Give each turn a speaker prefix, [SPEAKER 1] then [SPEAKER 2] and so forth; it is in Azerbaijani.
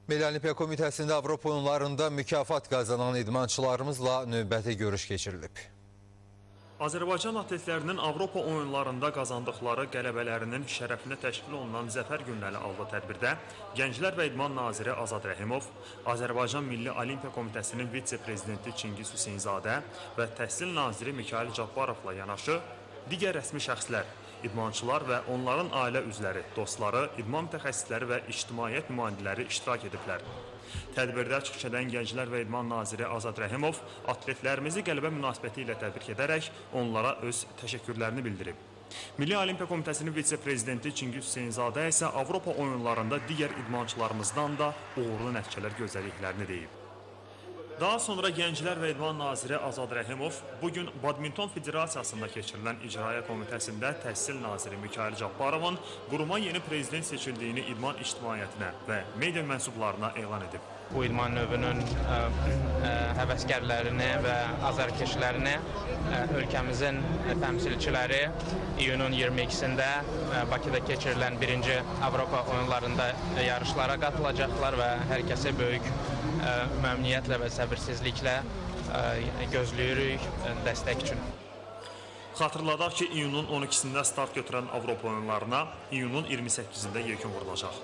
[SPEAKER 1] Milli Olimpiya Komitəsində Avropa oyunlarında mükafat qazanan idmançılarımızla növbəti görüş keçirilib.
[SPEAKER 2] Azərbaycan atletlərinin Avropa oyunlarında qazandıqları qələbələrinin şərəfinə təşkil olunan Zəfər günləri adlı tədbirdə Gənclər və İdman naziri Azad Rəhimov, Azərbaycan Milli Olimpiya Komitəsinin vitse-prezidenti Çingiz Hüseynzadə və Təhsil naziri Mikayıl Cabbarovla yanaşı digər rəsmi şəxslər, idmançılar və onların ailə üzvləri, dostları, idman mütəxəssisləri və ictimaiyyət nümayəndələri iştirak ediblər. Tədbirdə çıxış edən Gənclər və İdman naziri Azad Rəhimov atletlərimizi qələbə münasibəti ilə təbrik edərək onlara öz təşəkkürlərini bildirib. Milli Olimpiya Komitəsinin vitse-prezidenti Çingiz Hüseynzadə isə Avropa oyunlarında digər idmançılarımızdan da uğurlu nəticələr gözlədiklərini deyib. Daha sonra Gənclər və İdman naziri Azad Rəhimov bugün Badminton Federasiyasında keçirilən İcraiyyə Komitəsində Təhsil naziri Mikayıl Cabbarovun quruma yeni prezident seçildiyini idman ictimaiyyətinə və media mənsublarına elan edib.
[SPEAKER 3] Bu idman növünün həvəskarlarını və azarkeşlərini ölkəmizin təmsilçiləri iyunun 22-sində Bakıda keçirilən 1-ci Avropa oyunlarında yarışlara qatılacaqlar və hər kəsə böyük məmnuniyyətlə və səbirsizliklə gözləyirik dəstək üçün.
[SPEAKER 2] Xatırladaq ki, iyunun 12-sində start götürən Avropa oyunlarına iyunun 28-də yekun vurulacaq.